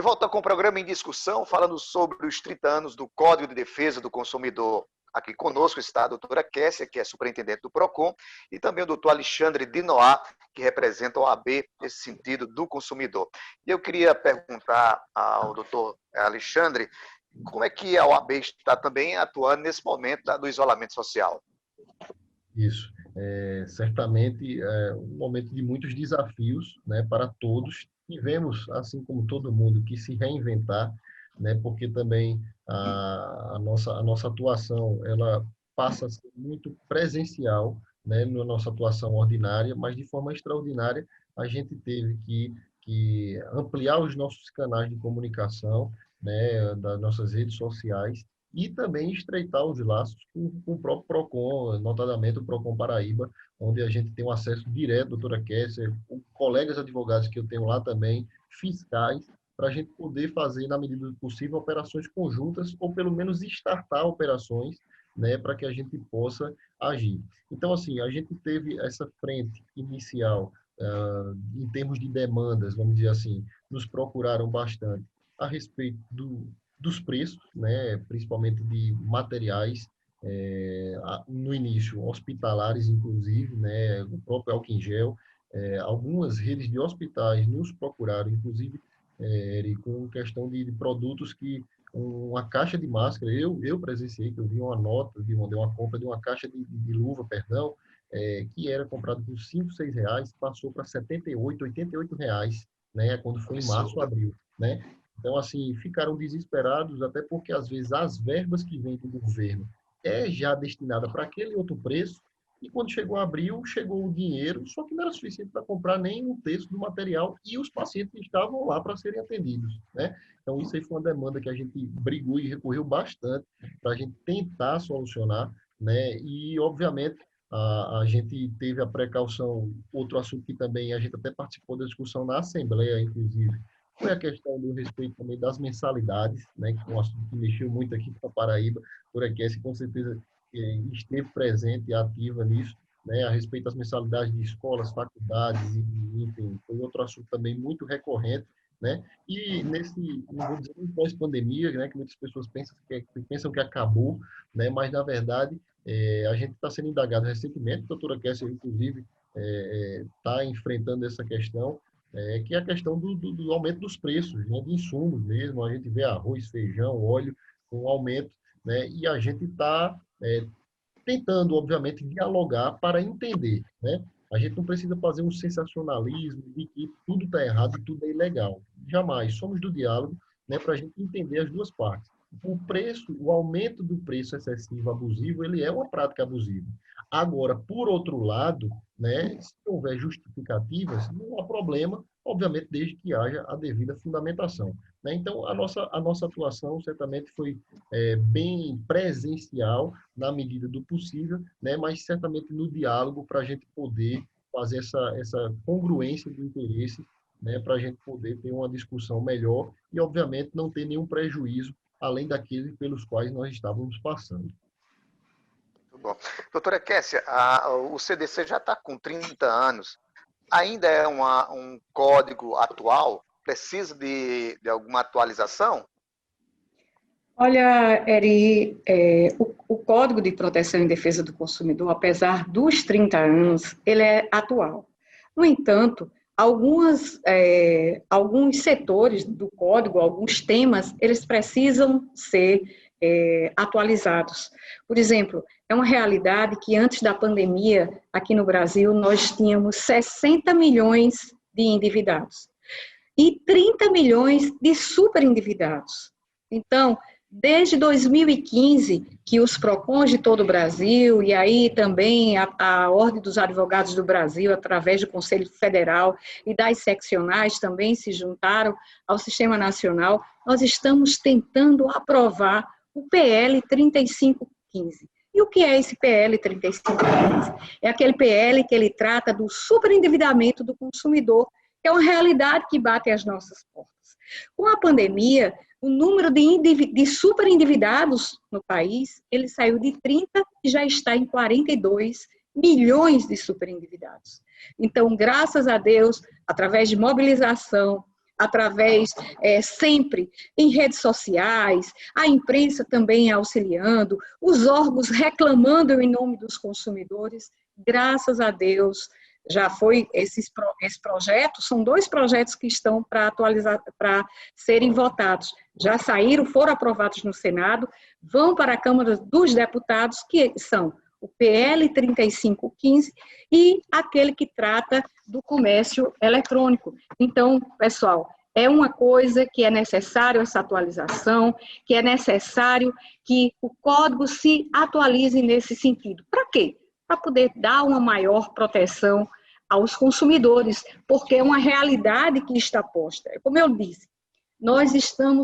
volta com o programa em discussão, falando sobre os 30 anos do Código de Defesa do Consumidor. Aqui conosco está a doutora Kessia, que é superintendente do PROCON, e também o doutor Alexandre Dinoá, que representa a OAB nesse sentido do consumidor. E eu queria perguntar ao doutor Alexandre, como é que a OAB está também atuando nesse momento do isolamento social? Isso. Certamente é um momento de muitos desafios, né, para todos. Tivemos, assim como todo mundo, que se reinventar, né, porque também a nossa atuação ela passa a ser muito presencial, né, na nossa atuação ordinária, mas de forma extraordinária a gente teve que ampliar os nossos canais de comunicação, né, das nossas redes sociais, e também estreitar os laços com o próprio PROCON, notadamente o PROCON Paraíba, onde a gente tem um acesso direto, doutora Kessia, com colegas advogados que eu tenho lá também, fiscais, para a gente poder fazer, na medida do possível, operações conjuntas, ou pelo menos startar operações, né, para que a gente possa agir. Então, assim, a gente teve essa frente inicial, em termos de demandas, vamos dizer assim, nos procuraram bastante a respeito dos preços, né, principalmente de materiais, no início hospitalares, inclusive, né, o próprio álcool em gel. Algumas redes de hospitais nos procuraram, inclusive, com questão de produtos que uma caixa de máscara, eu presenciei, que eu vi uma nota, de uma compra de uma caixa de luva, perdão, que era comprado por R$ 5, R$ 6, passou para R$ 78, R$ 88, né, quando foi em março, abril, né? Então, assim, ficaram desesperados, até porque, às vezes, as verbas que vêm do governo já destinada para aquele outro preço, e quando chegou abril, chegou o dinheiro, só que não era suficiente para comprar nem um terço do material, e os pacientes estavam lá para serem atendidos, né? Então, isso aí foi uma demanda que a gente brigou e recorreu bastante para a gente tentar solucionar, né? E, obviamente, a gente teve a precaução, outro assunto que também a gente até participou da discussão na Assembleia, inclusive, foi a questão do respeito também das mensalidades, né, que é um assunto que mexeu muito aqui para Paraíba, por aqui, com certeza esteve presente e ativa nisso, né, a respeito das mensalidades de escolas, faculdades, e, enfim, foi outro assunto também muito recorrente, né, e nesse, não vou dizer, pós-pandemia, né, que muitas pessoas pensam que acabou, né, mas, na verdade, a gente está sendo indagado recentemente, a doutora Kessia, inclusive, está enfrentando essa questão, que é a questão do aumento dos preços, né, de insumos mesmo. A gente vê arroz, feijão, óleo com aumento, né, e a gente está tentando, obviamente, dialogar para entender, né? A gente não precisa fazer um sensacionalismo de que tudo está errado e tudo é ilegal. Jamais. Somos do diálogo, né, para a gente entender as duas partes. O preço, o aumento do preço excessivo, abusivo, ele é uma prática abusiva. Agora, por outro lado, né, se houver justificativas, não há problema, obviamente, desde que haja a devida fundamentação, né? Então, a nossa atuação certamente foi bem presencial, na medida do possível, né, mas certamente no diálogo, para a gente poder fazer essa congruência de interesses, né, para a gente poder ter uma discussão melhor e, obviamente, não ter nenhum prejuízo além daqueles pelos quais nós estávamos passando. Muito bom. Doutora Kessia, o CDC já está com 30 anos. Ainda é um código atual? Precisa de alguma atualização? Olha, Eri, o Código de Proteção e Defesa do Consumidor, apesar dos 30 anos, ele é atual. No entanto, alguns setores do Código, alguns temas, eles precisam ser atualizados. Por exemplo, é uma realidade que antes da pandemia, aqui no Brasil, nós tínhamos 60 milhões de endividados e 30 milhões de superendividados. Então, desde 2015, que os PROCONs de todo o Brasil, e aí também a Ordem dos Advogados do Brasil, através do Conselho Federal e das seccionais, também se juntaram ao Sistema Nacional, nós estamos tentando aprovar o PL 3515. E o que é esse PL 3515? É aquele PL que ele trata do superendividamento do consumidor, que é uma realidade que bate às nossas portas. Com a pandemia, o número de superendividados no país, ele saiu de 30 e já está em 42 milhões de superendividados. Então, graças a Deus, através de mobilização, através sempre em redes sociais, a imprensa também auxiliando, os órgãos reclamando em nome dos consumidores. Graças a Deus, já foi esse projeto, são 2 projetos que estão para atualizar, para serem votados. Já saíram, foram aprovados no Senado, vão para a Câmara dos Deputados, que são o PL 3515 e aquele que trata do comércio eletrônico. Então, pessoal, é uma coisa que é necessário essa atualização, que é necessário que o código se atualize nesse sentido. Para quê? Para poder dar uma maior proteção aos consumidores, porque é uma realidade que está posta. Como eu disse, nós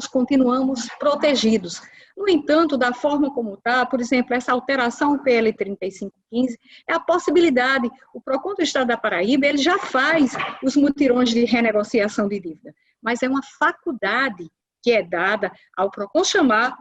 continuamos protegidos. No entanto, da forma como está, por exemplo, essa alteração PL 3515 é a possibilidade, o PROCON do Estado da Paraíba, ele já faz os mutirões de renegociação de dívida, mas é uma faculdade que é dada ao PROCON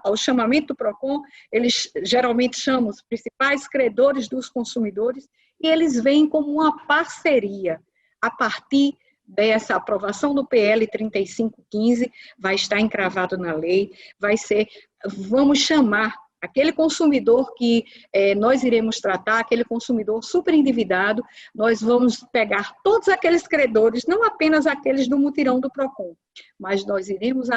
ao chamamento do PROCON, eles geralmente chamam os principais credores dos consumidores e eles vêm como uma parceria. A partir dessa aprovação do PL 3515, vai estar encravado na lei, vamos chamar aquele consumidor que nós iremos tratar, aquele consumidor super endividado, nós vamos pegar todos aqueles credores, não apenas aqueles do mutirão do PROCON, mas nós iremos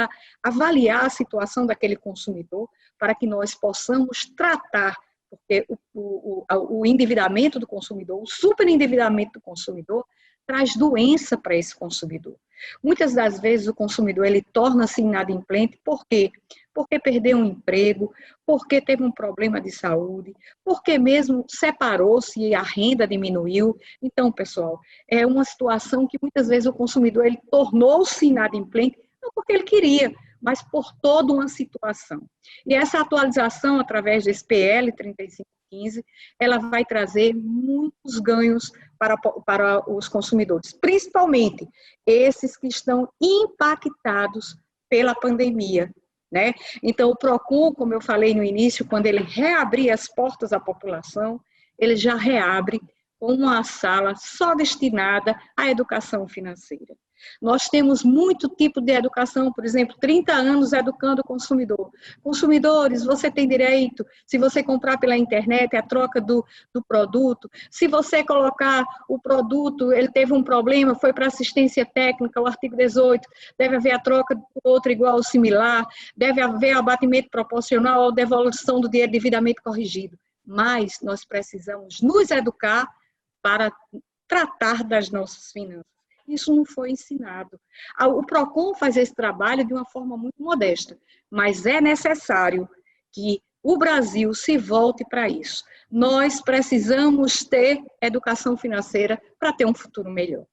avaliar a situação daquele consumidor para que nós possamos tratar, porque o endividamento do consumidor, o superendividamento do consumidor, traz doença para esse consumidor. Muitas das vezes o consumidor ele torna-se inadimplente, por quê? Porque perdeu um emprego, porque teve um problema de saúde, porque mesmo separou-se e a renda diminuiu. Então, pessoal, é uma situação que muitas vezes o consumidor ele tornou-se inadimplente, não porque ele queria, mas por toda uma situação. E essa atualização, através desse PL 3515, ela vai trazer muitos ganhos para os consumidores, principalmente esses que estão impactados pela pandemia, né? Então, o PROCON, como eu falei no início, quando ele reabrir as portas à população, ele já reabre com uma sala só destinada à educação financeira. Nós temos muito tipo de educação, por exemplo, 30 anos educando o consumidor. Consumidores, você tem direito, se você comprar pela internet, a troca do produto. Se você colocar o produto, ele teve um problema, foi para assistência técnica, o artigo 18, deve haver a troca do outro igual ou similar, deve haver abatimento proporcional ou devolução do dinheiro devidamente corrigido. Mas nós precisamos nos educar para tratar das nossas finanças. Isso não foi ensinado. O PROCON faz esse trabalho de uma forma muito modesta, mas é necessário que o Brasil se volte para isso. Nós precisamos ter educação financeira para ter um futuro melhor.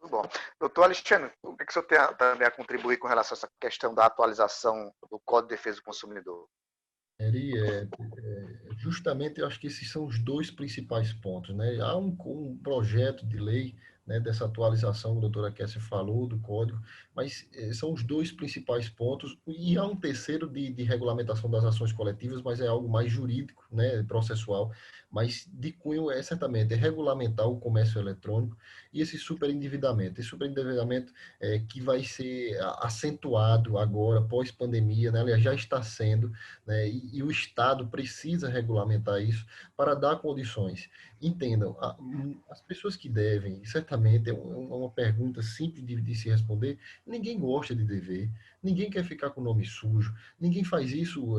Muito bom. Doutor Alexandre, o que o senhor tem também a contribuir com relação a essa questão da atualização do Código de Defesa do Consumidor? Eri, justamente eu acho que esses são os 2 principais pontos, né? Há um projeto de lei, né, dessa atualização que a doutora Kessia falou, do código, mas são os 2 principais pontos, e há um terceiro de regulamentação das ações coletivas, mas é algo mais jurídico, né, processual, mas de cunho certamente regulamentar o comércio eletrônico e esse superendividamento. Esse superendividamento que vai ser acentuado agora, pós-pandemia, né, aliás, já está sendo, né, e o Estado precisa regulamentar isso para dar condições. Entendam, as pessoas que devem, certamente é uma pergunta simples de se responder, ninguém gosta de dever, ninguém quer ficar com o nome sujo, ninguém faz isso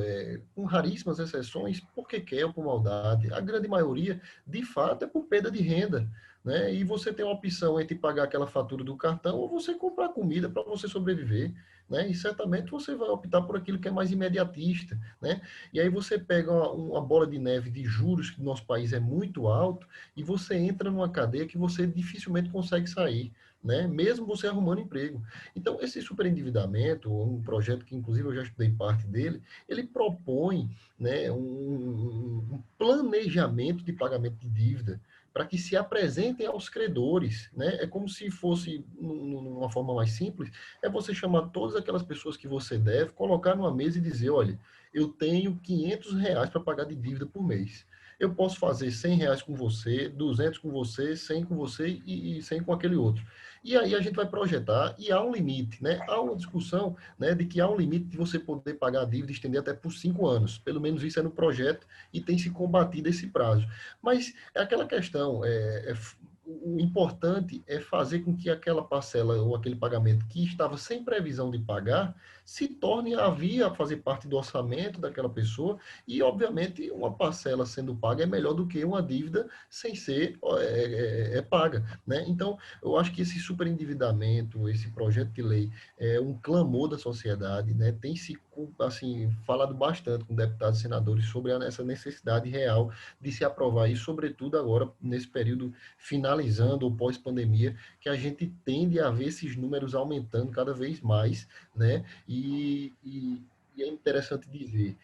com raríssimas exceções porque quer ou por maldade. A grande maioria, de fato, é por perda de renda, né? E você tem uma opção entre pagar aquela fatura do cartão ou você comprar comida para você sobreviver, né? E certamente você vai optar por aquilo que é mais imediatista, né? E aí você pega uma bola de neve de juros, que no nosso país é muito alto, e você entra numa cadeia que você dificilmente consegue sair, né? Mesmo você arrumando emprego. Então, esse superendividamento, um projeto que inclusive eu já estudei parte dele, ele propõe, né, um planejamento de pagamento de dívida, para que se apresentem aos credores, né? É como se fosse, numa forma mais simples, é você chamar todas aquelas pessoas que você deve, colocar numa mesa e dizer, olha, eu tenho R$ 500 para pagar de dívida por mês. eu posso fazer R$ 100 com você, 200 com você, 100 com você e 100 com aquele outro. E aí a gente vai projetar e há um limite, né? Há uma discussão, né, de que há um limite de você poder pagar a dívida e estender até por 5 anos. Pelo menos isso é no projeto e tem se combatido esse prazo. Mas é aquela questão, o importante é fazer com que aquela parcela ou aquele pagamento que estava sem previsão de pagar se torne a via a fazer parte do orçamento daquela pessoa e, obviamente, uma parcela sendo paga é melhor do que uma dívida sem ser paga, né? Então, eu acho que esse superendividamento, esse projeto de lei é um clamor da sociedade, né? Tem se, assim, falado bastante com deputados e senadores sobre essa necessidade real de se aprovar isso, sobretudo agora, nesse período finalizando ou pós-pandemia, que a gente tende a ver esses números aumentando cada vez mais, né? E é interessante dizer,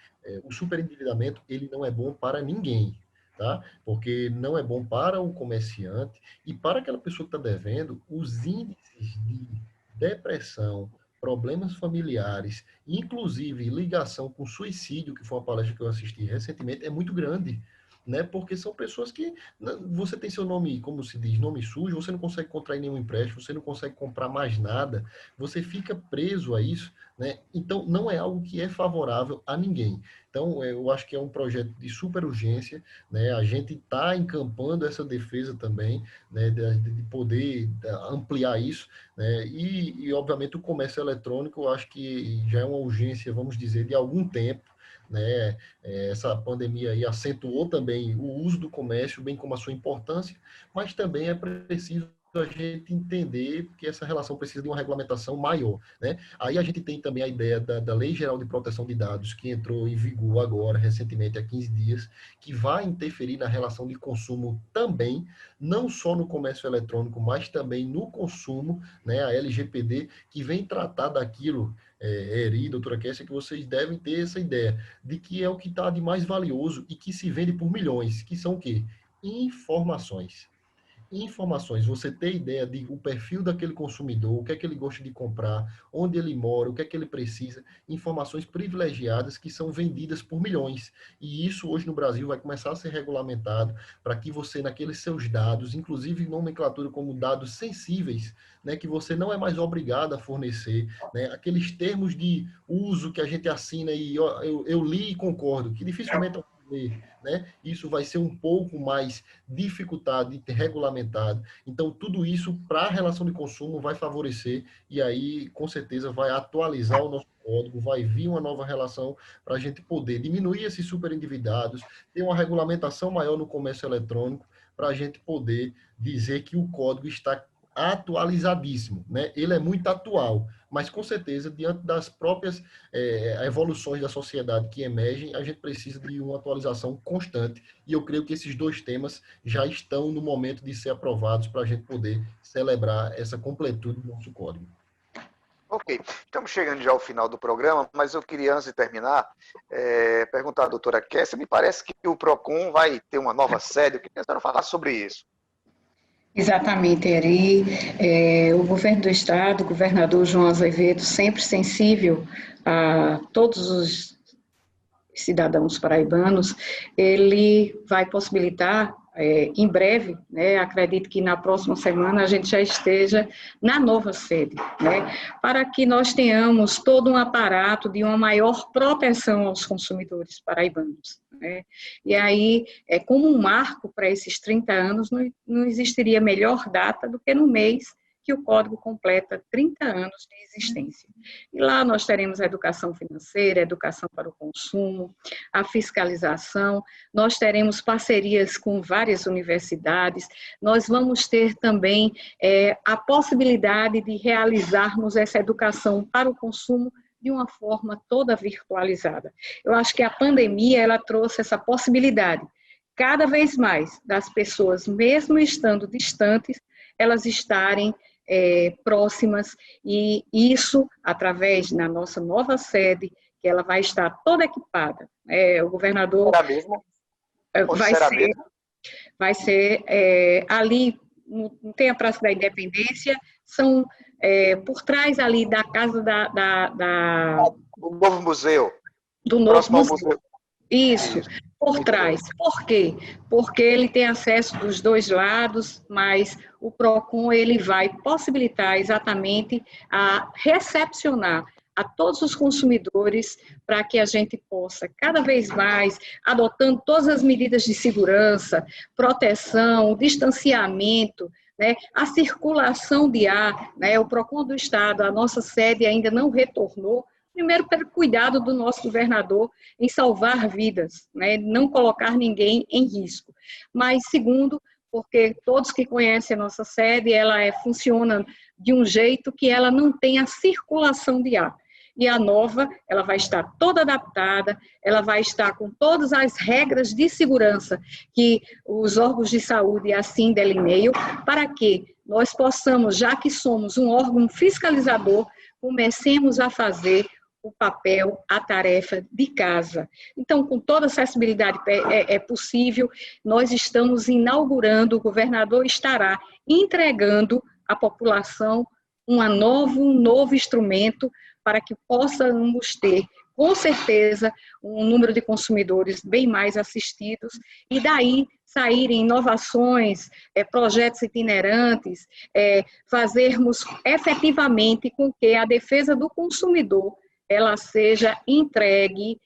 o superendividamento, ele não é bom para ninguém, tá? Porque não é bom para o comerciante e para aquela pessoa que está devendo, os índices de depressão, problemas familiares, inclusive ligação com suicídio, que foi uma palestra que eu assisti recentemente, é muito grande, né? Porque são pessoas que você tem seu nome, como se diz, nome sujo, você não consegue contrair nenhum empréstimo, você não consegue comprar mais nada, você fica preso a isso, né? Então, não é algo que é favorável a ninguém. Então, eu acho que é um projeto de super urgência, né? A gente está encampando essa defesa também, né? De poder ampliar isso, né? Obviamente, o comércio eletrônico, eu acho que já é uma urgência, vamos dizer, de algum tempo, né? Essa pandemia aí acentuou também o uso do comércio, bem como a sua importância, mas também é preciso a gente entender que essa relação precisa de uma regulamentação maior, né? Aí a gente tem também a ideia da Lei Geral de Proteção de Dados, que entrou em vigor agora, recentemente, há 15 dias, que vai interferir na relação de consumo também, não só no comércio eletrônico, mas também no consumo, né? A LGPD, que vem tratar daquilo, Eri, doutora Kessia, que vocês devem ter essa ideia de que é o que está de mais valioso e que se vende por milhões, que são o quê? Informações. Informações, você ter ideia de o perfil daquele consumidor, o que é que ele gosta de comprar, onde ele mora, o que é que ele precisa, informações privilegiadas que são vendidas por milhões. E isso hoje no Brasil vai começar a ser regulamentado para que você, naqueles seus dados, inclusive nomenclatura como dados sensíveis, né, que você não é mais obrigado a fornecer, né, aqueles termos de uso que a gente assina e eu li e concordo, que dificilmente eu vou ler, né? Isso vai ser um pouco mais dificultado e regulamentado. Então, tudo isso para a relação de consumo vai favorecer e aí, com certeza, vai atualizar o nosso código, vai vir uma nova relação para a gente poder diminuir esses superendividados, ter uma regulamentação maior no comércio eletrônico, para a gente poder dizer que o código está atualizadíssimo, né? Ele é muito atual, mas com certeza, diante das próprias evoluções da sociedade que emergem, a gente precisa de uma atualização constante, e eu creio que esses dois temas já estão no momento de ser aprovados para a gente poder celebrar essa completude do nosso código. Ok, estamos chegando já ao final do programa, mas eu queria, antes de terminar, perguntar à doutora Kessia, me parece que o PROCON vai ter uma nova sede, eu queria que a senhora falasse sobre isso. Exatamente, Eri. O governo do estado, o governador João Azevedo, sempre sensível a todos os cidadãos paraibanos, ele vai possibilitar, em breve, né, acredito que na próxima semana a gente já esteja na nova sede, né, para que nós tenhamos todo um aparato de uma maior proteção aos consumidores paraibanos, né. E aí, como um marco para esses 30 anos, não existiria melhor data do que no mês que o código completa 30 anos de existência. E lá nós teremos a educação financeira, a educação para o consumo, a fiscalização, nós teremos parcerias com várias universidades, nós vamos ter também a possibilidade de realizarmos essa educação para o consumo de uma forma toda virtualizada. Eu acho que a pandemia, ela trouxe essa possibilidade, cada vez mais, das pessoas, mesmo estando distantes, elas estarem próximas, e isso através da nossa nova sede, que ela vai estar toda equipada. O governador será mesmo? Vai ser ali, não tem a Praça da Independência, são por trás ali da casa do novo museu. Do novo museu. Isso. por trás. Por quê? Porque ele tem acesso dos dois lados, mas o PROCON ele vai possibilitar exatamente a recepcionar a todos os consumidores para que a gente possa cada vez mais, adotando todas as medidas de segurança, proteção, distanciamento, né, a circulação de ar, né, o PROCON do Estado, a nossa sede ainda não retornou, primeiro pelo cuidado do nosso governador em salvar vidas, né, não colocar ninguém em risco, mas segundo, porque todos que conhecem a nossa sede, ela funciona de um jeito que ela não tem a circulação de ar. E a nova, ela vai estar toda adaptada, ela vai estar com todas as regras de segurança que os órgãos de saúde assim delineiam, para que nós possamos, já que somos um órgão fiscalizador, comecemos a fazer o papel, a tarefa de casa. Então, com toda acessibilidade é possível, nós estamos inaugurando, o governador estará entregando à população um novo instrumento para que possamos ter, com certeza, um número de consumidores bem mais assistidos e daí saírem inovações, projetos itinerantes, fazermos efetivamente com que a defesa do consumidor ela seja entregue,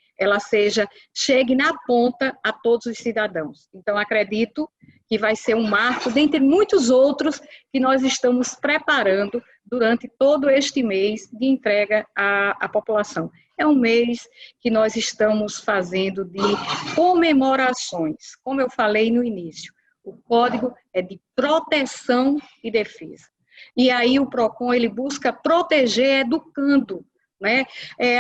chegue na ponta a todos os cidadãos. Então, acredito que vai ser um marco, dentre muitos outros que nós estamos preparando durante todo este mês de entrega à população. É um mês que nós estamos fazendo de comemorações, como eu falei no início. O código é de proteção e defesa. E aí o PROCON, ele busca proteger educando, né?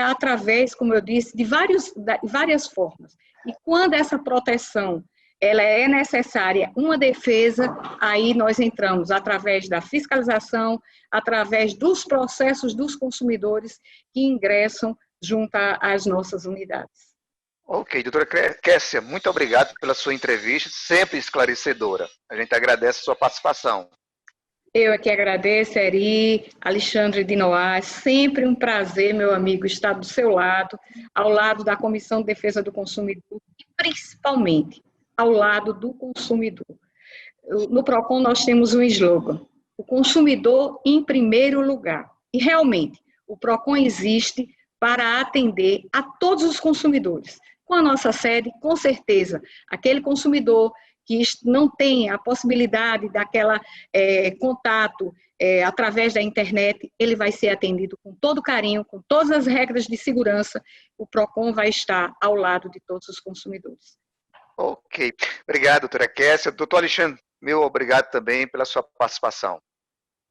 Através, como eu disse, de várias formas. E quando essa proteção ela é necessária, uma defesa, aí nós entramos através da fiscalização, através dos processos dos consumidores que ingressam junto às nossas unidades. Ok, doutora Kessia, muito obrigado pela sua entrevista, sempre esclarecedora. A gente agradece a sua participação. Eu aqui agradeço, Eri, Alexandre de Noá, é sempre um prazer, meu amigo, estar do seu lado, ao lado da Comissão de Defesa do Consumidor, e principalmente ao lado do consumidor. No PROCON nós temos um slogan, o consumidor em primeiro lugar. E realmente, o PROCON existe para atender a todos os consumidores. Com a nossa sede, com certeza, aquele consumidor que não tem a possibilidade daquela contato através da internet, ele vai ser atendido com todo carinho, com todas as regras de segurança, o PROCON vai estar ao lado de todos os consumidores. Ok, obrigado, doutora Kessia. Doutor Alexandre, meu obrigado também pela sua participação.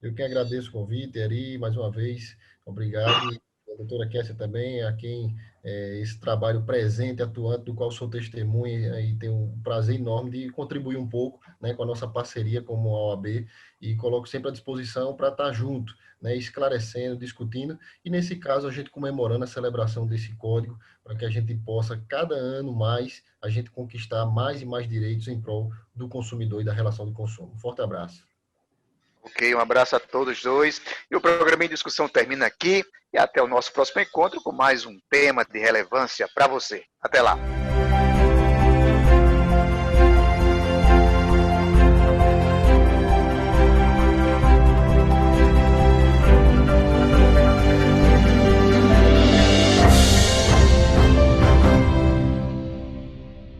Eu que agradeço o convite, Eri, mais uma vez, obrigado. E a doutora Kessia também, a quem esse trabalho presente, atuante, do qual sou testemunha e tenho um prazer enorme de contribuir um pouco, né, com a nossa parceria como a OAB e coloco sempre à disposição para estar junto, né, esclarecendo, discutindo e, nesse caso, a gente comemorando a celebração desse código para que a gente possa, cada ano mais, a gente conquistar mais e mais direitos em prol do consumidor e da relação do consumo. Um forte abraço. Ok, um abraço a todos dois. E o programa em discussão termina aqui. E até o nosso próximo encontro com mais um tema de relevância para você. Até lá.